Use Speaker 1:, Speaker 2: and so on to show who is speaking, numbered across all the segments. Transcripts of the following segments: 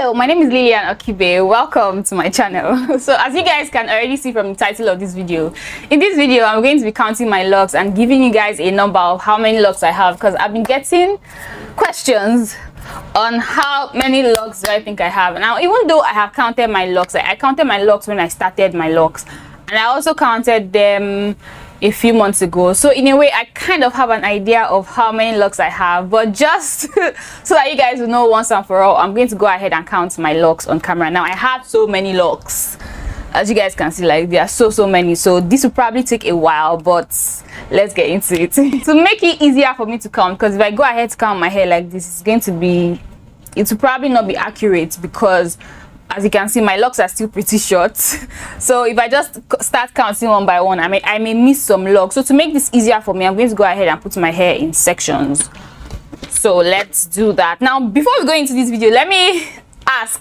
Speaker 1: Hello, my name is Lilian Okibe. Welcome to my channel. So as you guys can already see from the title of this video, in this video I'm going to be counting my locks and giving you guys a number of how many locks I have, because I've been getting questions on how many locks do I think I have. Now, even though I have counted my locks, I counted my locks when I started my locks, and I also counted them a few months ago, so in a way I kind of have an idea of how many locks I have. But just so that you guys will know once and for all, I'm going to go ahead and count my locks on camera. Now, I have so many locks, as you guys can see, like there are so many, so this will probably take a while, but let's get into it. To make it easier for me to count, because if I go ahead to count my hair like this, it will probably not be accurate, because as you can see, my locks are still pretty short. So if I just start counting one by one, I may miss some locks. So to make this easier for me, I'm going to go ahead and put my hair in sections. So let's do that. Now, before we go into this video, let me ask,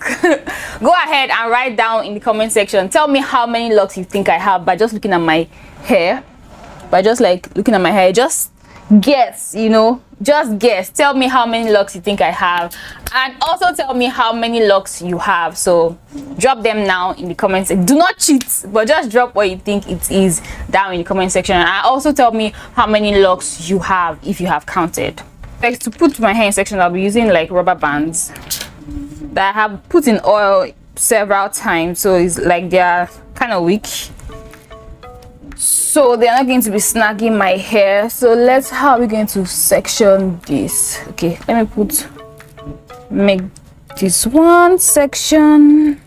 Speaker 1: go ahead and write down in the comment section, tell me how many locks you think I have by just looking at my hair. By just like looking at my hair, just guess, you know, just guess. Tell me how many locks you think I have, and also tell me how many locks you have. So drop them now in the comments. Do not cheat, but just drop what you think it is down in the comment section, and also tell me how many locks you have if you have counted. Like, to put my hair in section, I'll be using like rubber bands that I have put in oil several times, so it's like they are kind of weak, so they're not going to be snagging my hair. So how are we going to section this? Okay, let me make this one section.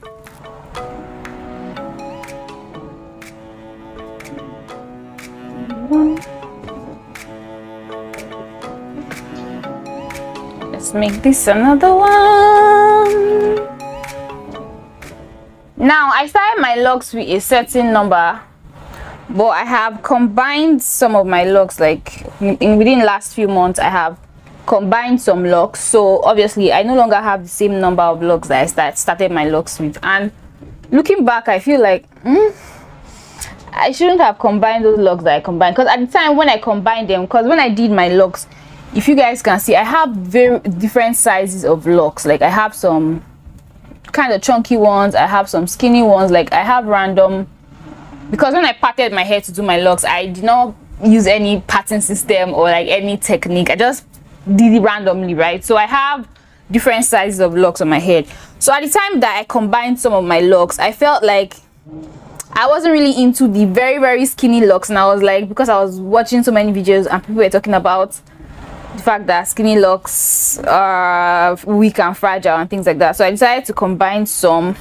Speaker 1: Let's make this another one. Now, I started my locks with a certain number, but I have combined some of my locks. Like within the last few months, I have combined some locks, so obviously I no longer have the same number of locks that I started my locks with. And looking back, I feel like I shouldn't have combined those locks that I combined, because at the time when I combined them, because when I did my locks, if you guys can see, I have very different sizes of locks. Like I have some kind of chunky ones, I have some skinny ones, like I have random, because when I parted my hair to do my locks, I did not use any parting system or like any technique. I just did it randomly, right? So I have different sizes of locks on my head. So at the time that I combined some of my locks, I felt like I wasn't really into the very skinny locks, and I was like, because I was watching so many videos and people were talking about the fact that skinny locks are weak and fragile and things like that, so I decided to combine some.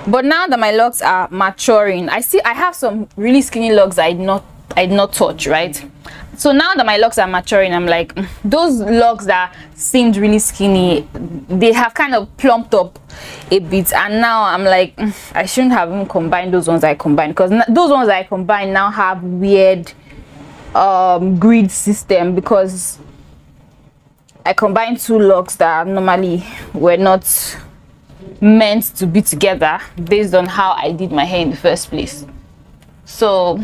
Speaker 1: But now that my locks are maturing, I have some really skinny locks I did not touch, right? So now that my locks are maturing, I'm like, those locks that seemed really skinny, they have kind of plumped up a bit, and now I'm like, I shouldn't have even combined those ones I combined, because those ones I combined now have weird grid system, because I combined two locks that normally were not meant to be together based on how I did my hair in the first place. So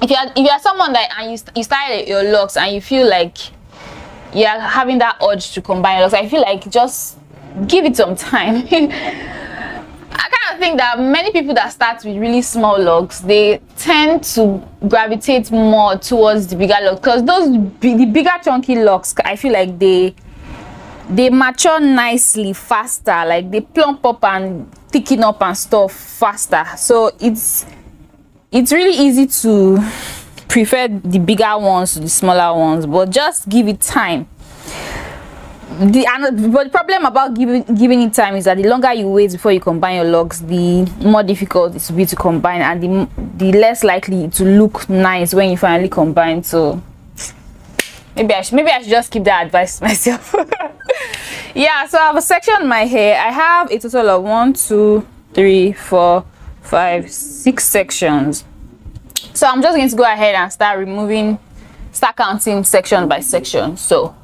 Speaker 1: if you're someone that, and you started your locks and you feel like you're having that urge to combine locks, I feel like just give it some time. I kind of think that many people that start with really small locks, they tend to gravitate more towards the bigger locks, because the bigger chunky locks, I feel like they mature nicely faster, like they plump up and thicken up and stuff faster. So it's really easy to prefer the bigger ones to the smaller ones, but just give it time. But the problem about giving it time is that the longer you wait before you combine your locks, the more difficult it will be to combine, and the less likely to look nice when you finally combine. So maybe I should just keep that advice to myself. Yeah, so I have a section on my hair. I have a total of 1 2 3 4 5 6 sections. So I'm just going to go ahead and start counting section by section. So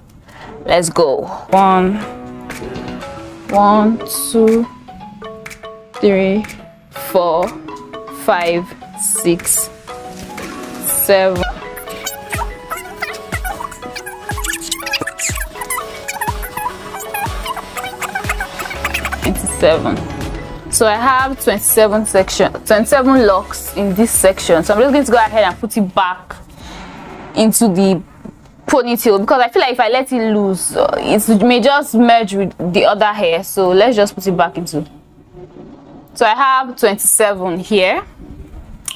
Speaker 1: let's go. 1 2 3 4 5 6 7 8 27. So I have 27 locks in this section. So I'm just going to go ahead and put it back into the ponytail, because I feel like if I let it loose, it may just merge with the other hair. So let's just put it back into. So I have 27 here.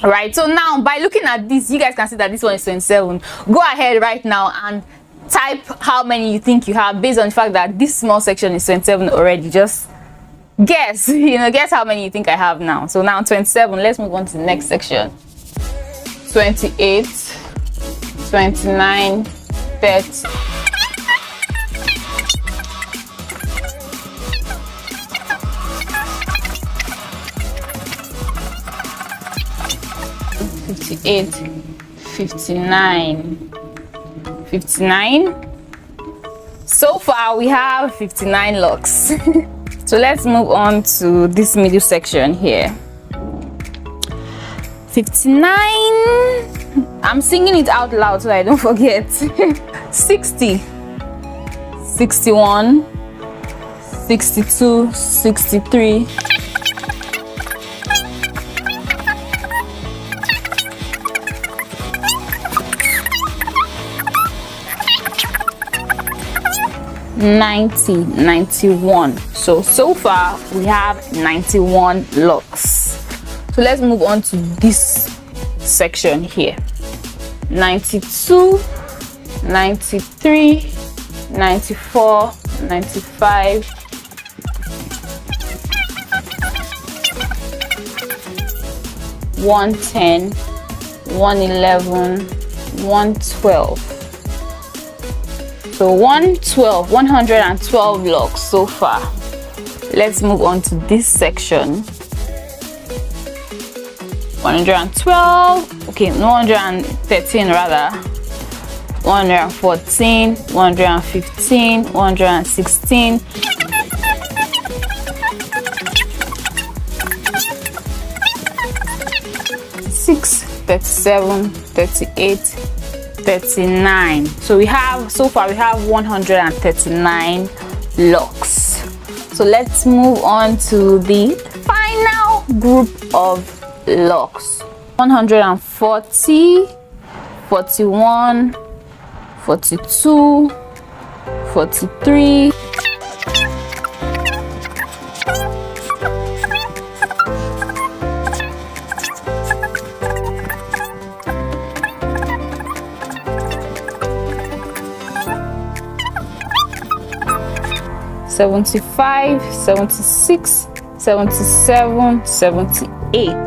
Speaker 1: Right, so now by looking at this, you guys can see that this one is 27. Go ahead right now and type how many you think you have based on the fact that this small section is 27 already. Just guess, guess how many you think I have now. So now 27. Let's move on to the next section. 28, 29, 30. 58, 59, 59. So far we have 59 locks. So let's move on to this middle section here. 59. I'm singing it out loud so I don't forget. 60, 61, 62, 63. 90, 91. So far we have 91 locks. So let's move on to this section here. 92, 93, 94, 95, 110, 111, 112. So 112 locks so far. Let's move on to this section. 112, okay, 113 rather. 114, 115, 116. 37, 38, 39. So we have, so far we have 139 locks. So let's move on to the final group of locks. 140, 41, 42, 43, 75, 76, 77, 78.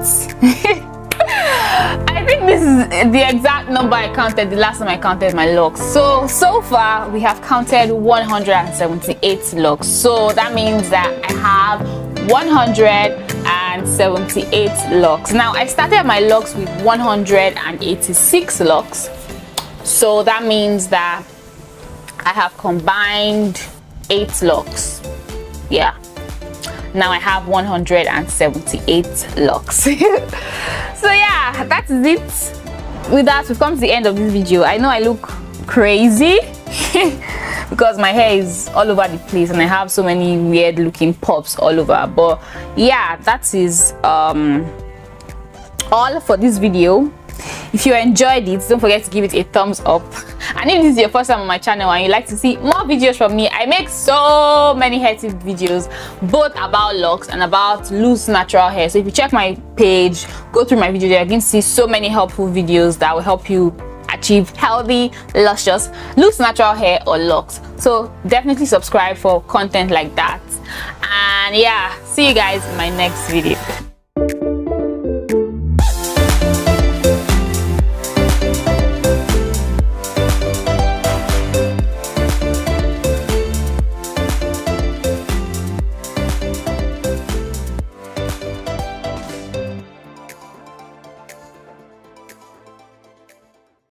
Speaker 1: I think this is the exact number I counted the last time I counted my locks. So far we have counted 178 locks. So that means that I have 178 locks. Now I started my locks with 186 locks. So that means that I have combined 8 locks. Yeah, now I have 178 locks. So yeah, that's it. With that, we've come to the end of this video. I know I look crazy because my hair is all over the place and I have so many weird looking pops all over, but yeah, that is all for this video. If you enjoyed it, don't forget to give it a thumbs up. And if this is your first time on my channel and you like to see more videos from me, I make so many hair tip videos both about locks and about loose natural hair. So if you check my page, go through my video there, you can see so many helpful videos that will help you achieve healthy, luscious, loose natural hair or locks. So definitely subscribe for content like that. And yeah, see you guys in my next video.